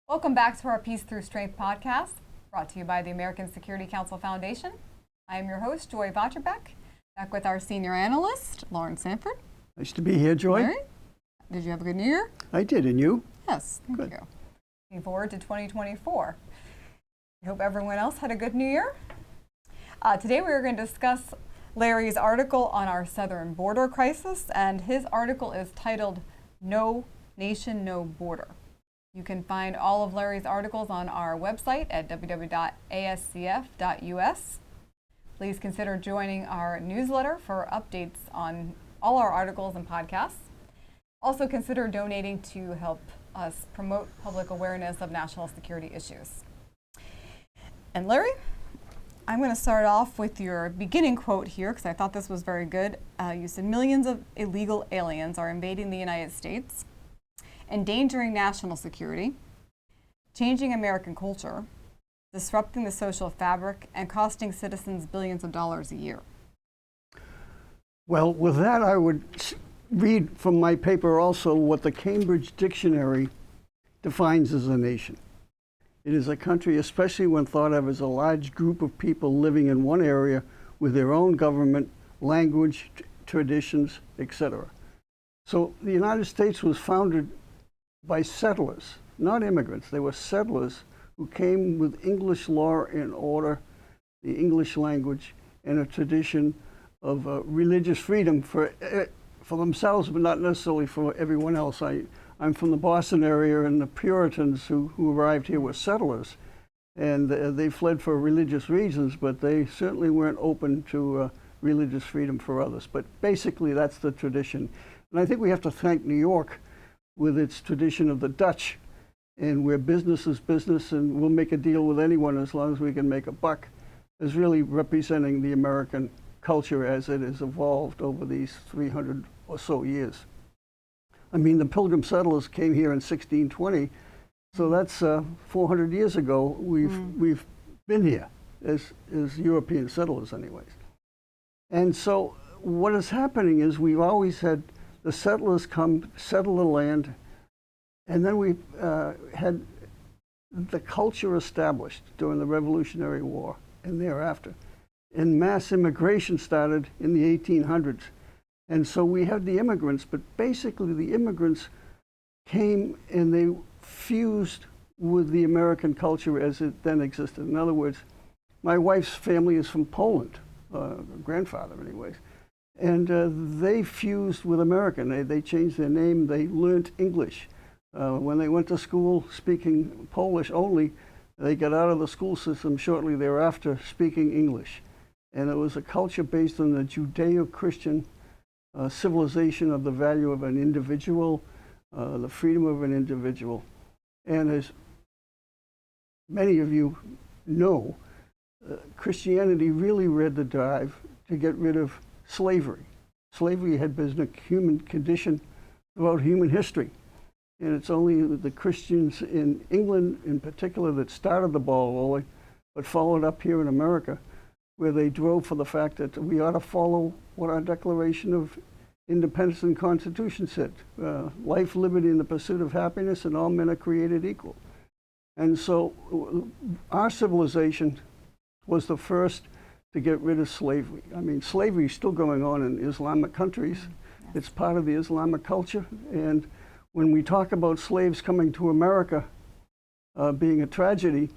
Welcome back to our Peace Through Strength podcast, brought to you by the American Security Council Foundation. I am your host, Joy Votrobek, back with our senior analyst, Laurence Sanford. Nice to be here, Joy. Larry, did you have a good New Year? I did, and you? Yes, thank you. Looking forward to 2024. I hope everyone else had a good New Year. Today we are going to discuss Larry's article on our southern border crisis, and his article is titled, No Nation, No Border. You can find all of Larry's articles on our website at www.ascf.us. Please consider joining our newsletter for updates on all our articles and podcasts. Also consider donating to help us promote public awareness of national security issues. And Larry, I'm going to start off with your beginning quote here because I thought this was very good. You said, millions of illegal aliens are invading the United States, endangering national security, changing American culture, disrupting the social fabric, and costing citizens billions of dollars a year. Well, with that, I would read from my paper also what the Cambridge Dictionary defines as a nation. It is a country, especially when thought of as a large group of people living in one area with their own government, language, traditions, etc. So the United States was founded by settlers, not immigrants. They were settlers who came with English law and order, the English language, and a tradition of religious freedom for themselves, but not necessarily for everyone else. I'm from the Boston area, and the Puritans who arrived here were settlers, and they fled for religious reasons, but they certainly weren't open to religious freedom for others. But basically, that's the tradition. And I think we have to thank New York with its tradition of the Dutch, and where business is business, and we'll make a deal with anyone as long as we can make a buck, is really representing the American culture as it has evolved over these 300 or so years. I mean, the Pilgrim settlers came here in 1620, so that's 400 years ago. We've been here as European settlers, anyways. And so what is happening is we've always had the settlers come, settle the land, and then we had the culture established during the Revolutionary War and thereafter. And mass immigration started in the 1800s. And so we had the immigrants, but basically the immigrants came and they fused with the American culture as it then existed. In other words, my wife's family is from Poland, grandfather anyways. And they fused with American. They changed their name. They learned English. When they went to school speaking Polish only, they got out of the school system shortly thereafter speaking English. And it was a culture based on the Judeo-Christian civilization of the value of an individual, the freedom of an individual. And as many of you know, Christianity really read the dive to get rid of slavery. Slavery had been a human condition throughout human history. And it's only the Christians in England in particular that started the ball rolling, but followed up here in America, where they drove for the fact that we ought to follow what our Declaration of Independence and Constitution said. Life, liberty, and the pursuit of happiness, and all men are created equal. And so our civilization was the first to get rid of slavery. I mean, slavery is still going on in Islamic countries. Yes. It's part of the Islamic culture. And when we talk about slaves coming to America being a tragedy,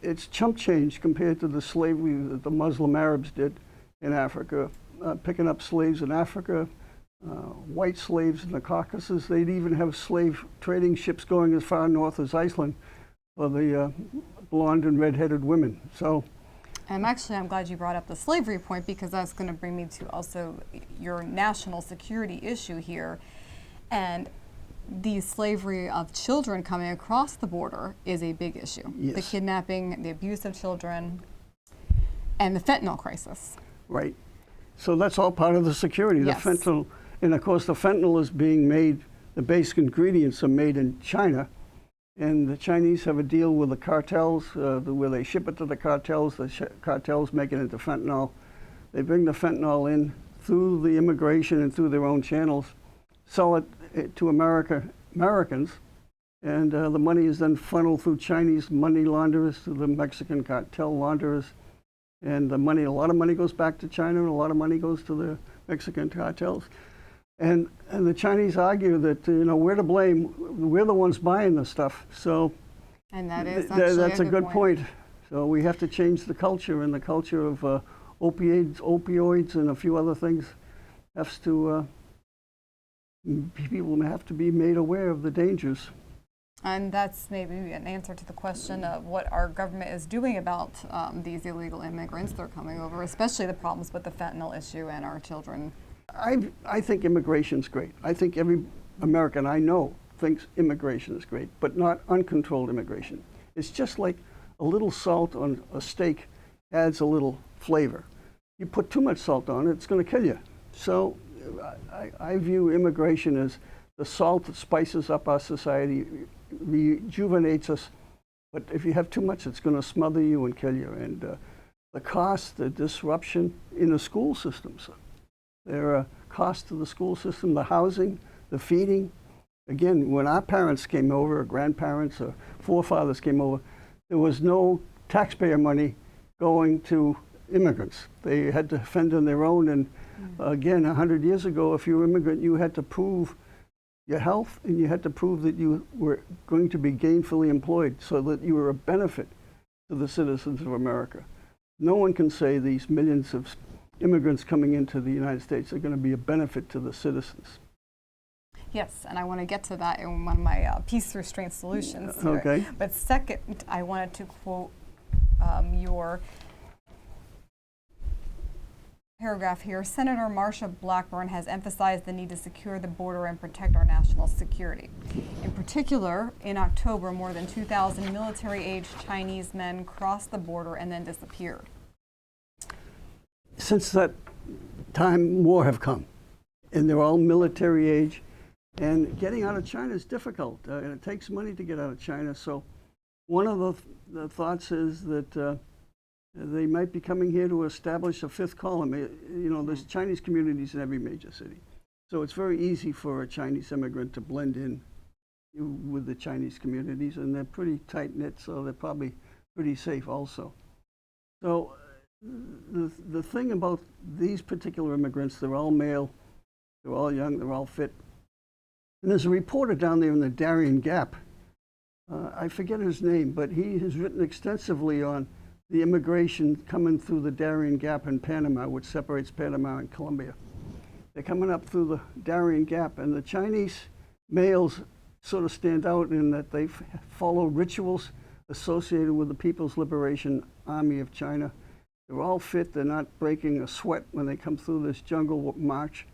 it's chump change compared to the slavery that the Muslim Arabs did in Africa, picking up slaves in Africa, white slaves in the Caucasus. They'd even have slave trading ships going as far north as Iceland for the blonde and red-headed women. So. I'm glad you brought up the slavery point, because that's going to bring me to also your national security issue here. And the slavery of children coming across the border is a big issue. Yes. The kidnapping, the abuse of children, and the fentanyl crisis. Right. So that's all part of the security. Yes. The fentanyl, and of course the fentanyl is being made, the basic ingredients are made in China. And the Chinese have a deal with the cartels where they ship it to the cartels. The cartels make it into fentanyl. They bring the fentanyl in through the immigration and through their own channels, sell it to Americans, And the money is then funneled through Chinese money launderers to the Mexican cartel launderers. And the money, a lot of money goes back to China, and a lot of money goes to the Mexican cartels. And the Chinese argue that, we're to blame. We're the ones buying the stuff. So and that is that's a good point. So we have to change the culture, and the culture of opioids and a few other things has to, people have to be made aware of the dangers. And that's maybe an answer to the question of what our government is doing about these illegal immigrants that are coming over, especially the problems with the fentanyl issue and our children. I think immigration's great. I think every American I know thinks immigration is great, but not uncontrolled immigration. It's just like a little salt on a steak adds a little flavor. You put too much salt on it, it's going to kill you. So I view immigration as the salt that spices up our society, rejuvenates us, but if you have too much, it's going to smother you and kill you. And the cost, the disruption in the school systems, there are costs to the school system, the housing, the feeding. Again, when our parents came over, or grandparents or forefathers came over, there was no taxpayer money going to immigrants. They had to fend on their own. And again, 100 years ago, if you were an immigrant, you had to prove your health, and you had to prove that you were going to be gainfully employed so that you were a benefit to the citizens of America. No one can say these millions of immigrants coming into the United States are going to be a benefit to the citizens. Yes, and I want to get to that in one of my peace restraint solutions here. Okay. But second, I wanted to quote your paragraph here. Senator Marsha Blackburn has emphasized the need to secure the border and protect our national security. In particular, in October, more than 2,000 military-aged Chinese men crossed the border and then disappeared. Since that time, more have come, and they're all military age. And getting out of China is difficult, and it takes money to get out of China. So one of the thoughts is that they might be coming here to establish a fifth column. There's Chinese communities in every major city. So it's very easy for a Chinese immigrant to blend in with the Chinese communities, and they're pretty tight-knit, so they're probably pretty safe also. So the thing about these particular immigrants, they're all male, they're all young, they're all fit. And there's a reporter down there in the Darien Gap, I forget his name, but he has written extensively on the immigration coming through the Darien Gap in Panama, which separates Panama and Colombia. They're coming up through the Darien Gap, and the Chinese males sort of stand out in that they follow rituals associated with the People's Liberation Army of China. They're all fit, they're not breaking a sweat when they come through this jungle march.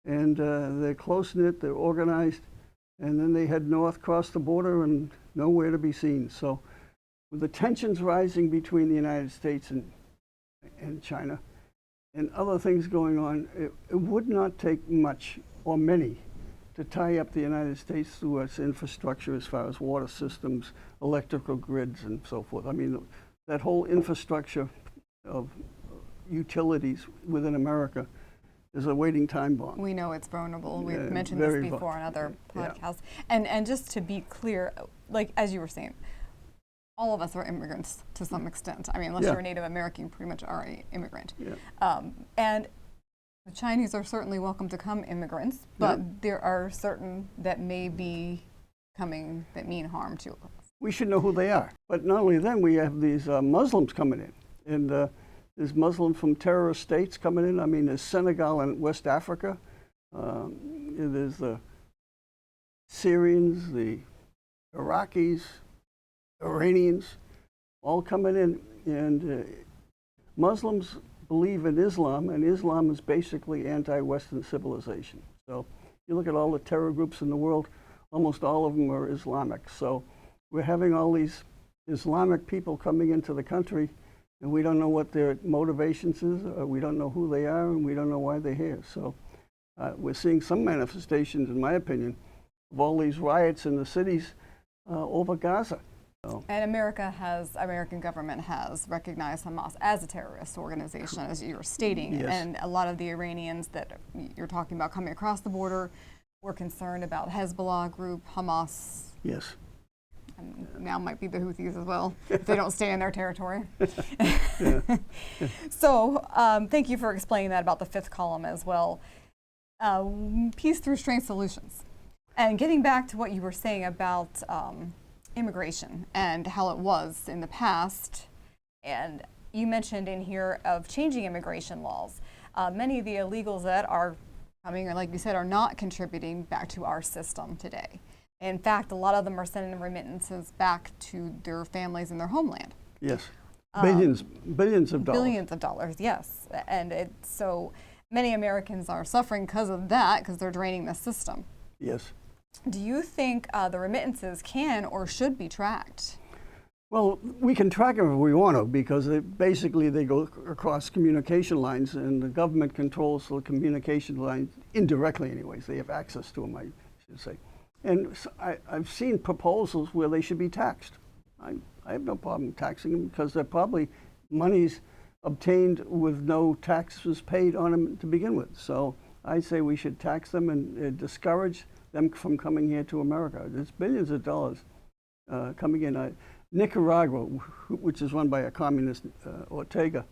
And they're close-knit, they're organized, and then they head north, cross the border, and nowhere to be seen. So with the tensions rising between the United States and China and other things going on, it would not take much or many to tie up the United States through its infrastructure as far as water systems, electrical grids, and so forth. I mean, that whole infrastructure of utilities within America is a waiting time bomb. We know it's vulnerable. We've mentioned this before on other podcasts. Yeah. And just to be clear, like as you were saying, all of us are immigrants to some extent. I mean, unless you're a Native American, you pretty much are an immigrant. Yeah. And the Chinese are certainly welcome to come immigrants, but there are certain that may be coming that mean harm to us. We should know who they are. But not only then, we have these Muslims coming in. And there's Muslims from terrorist states coming in. I mean, there's Senegal and West Africa. There's the Syrians, the Iraqis, Iranians, all coming in. And Muslims believe in Islam, and Islam is basically anti-Western civilization. So you look at all the terror groups in the world, almost all of them are Islamic. So we're having all these Islamic people coming into the country, and we don't know what their motivations is, or we don't know who they are, and we don't know why they're here. So we're seeing some manifestations, in my opinion, of all these riots in the cities over Gaza. So. And American government has recognized Hamas as a terrorist organization, as you're stating. Yes. And a lot of the Iranians that you're talking about coming across the border were concerned about Hezbollah group, Hamas. Yes. And now might be the Houthis as well, if they don't stay in their territory. So thank you for explaining that about the fifth column as well. Peace through strength solutions. And getting back to what you were saying about immigration and how it was in the past, and you mentioned in here of changing immigration laws. Many of the illegals that are coming, or like you said, are not contributing back to our system today. In fact, a lot of them are sending remittances back to their families in their homeland. Yes, billions of dollars. Billions of dollars, yes. And so many Americans are suffering because of that, because they're draining the system. Yes. Do you think the remittances can or should be tracked? Well, we can track them if we want to, because basically they go across communication lines, and the government controls the communication lines indirectly anyways. They have access to them, I should say. And so I've seen proposals where they should be taxed. I have no problem taxing them, because they're probably monies obtained with no taxes paid on them to begin with. So I say we should tax them and discourage them from coming here to America. There's billions of dollars coming in. Nicaragua, which is run by a communist, Ortega,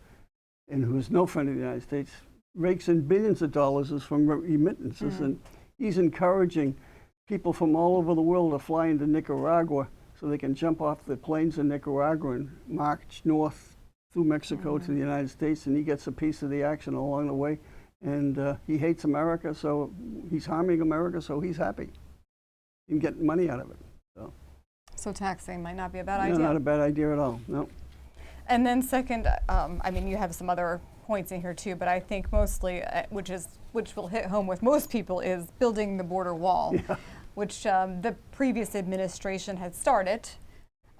and who is no friend of the United States, rakes in billions of dollars from remittances, and he's encouraging people from all over the world to fly into Nicaragua so they can jump off the planes in Nicaragua and march north through Mexico to the United States, and he gets a piece of the action along the way. And he hates America, so he's harming America, so he's happy. He can get money out of it. So taxing might not be a bad idea. No, not a bad idea at all, no. And then second, I mean, you have some other points in here too, but I think mostly, which will hit home with most people, is building the border wall, which the previous administration had started.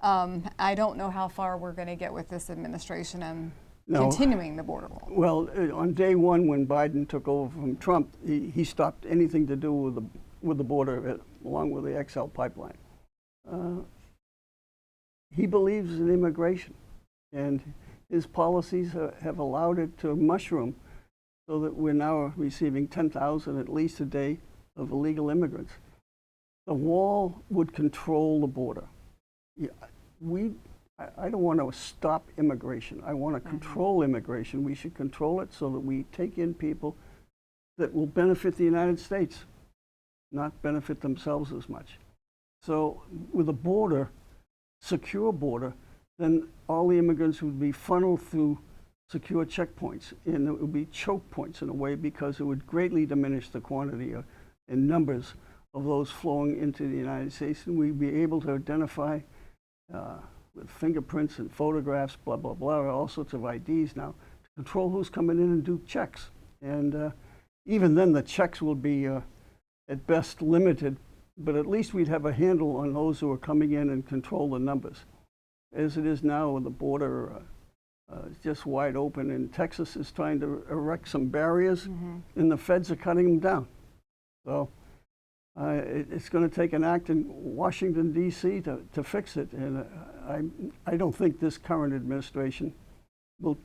I don't know how far we're going to get with this administration and continuing the border wall. Well, on day one when Biden took over from Trump, he stopped anything to do with the border along with the XL pipeline. He believes in immigration, and his policies have allowed it to mushroom so that we're now receiving 10,000 at least a day of illegal immigrants. The wall would control the border. I don't want to stop immigration. I want to control immigration. We should control it so that we take in people that will benefit the United States, not benefit themselves as much. So with a border, secure border, then all the immigrants would be funneled through secure checkpoints, and it would be choke points in a way, because it would greatly diminish the quantity and numbers of those flowing into the United States, and we'd be able to identify with fingerprints and photographs, blah, blah, blah, all sorts of IDs now, to control who's coming in and do checks. And even then the checks will be at best limited, but at least we'd have a handle on those who are coming in and control the numbers. As it is now, the border is just wide open, and Texas is trying to erect some barriers, and the feds are cutting them down. So it's going to take an act in Washington, D.C. to fix it, and I don't think this current administration will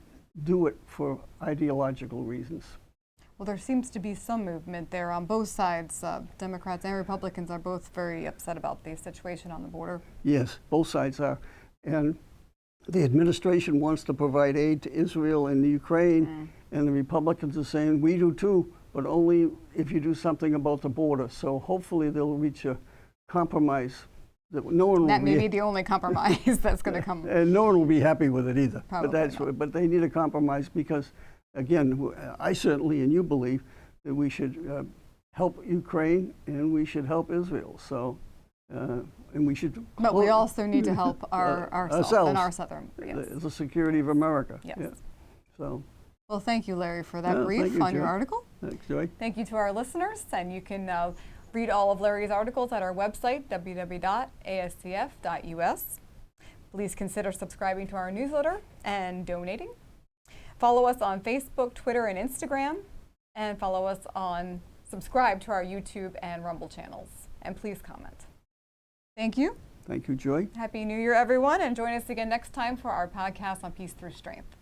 do it for ideological reasons. Well, there seems to be some movement there on both sides. Democrats and Republicans are both very upset about the situation on the border. Yes, both sides are. And the administration wants to provide aid to Israel and the Ukraine, and the Republicans are saying, we do too, but only if you do something about the border. So hopefully they'll reach a compromise that no one will That may be the only compromise that's going to come. And no one will be happy with it either. Probably but they need a compromise, because again, I certainly, and you believe, that we should help Ukraine and we should help Israel. So, and we should. But we also need to help ourselves and our southern. Yes. The security of America. Yes. Yeah. So. Well, thank you, Larry, for that brief on your article. Thanks, Joy. Thank you to our listeners, and you can read all of Larry's articles at our website, www.ascf.us. Please consider subscribing to our newsletter and donating. Follow us on Facebook, Twitter, and Instagram, and subscribe to our YouTube and Rumble channels. And please comment. Thank you. Thank you, Joy. Happy New Year, everyone, and join us again next time for our podcast on Peace Through Strength.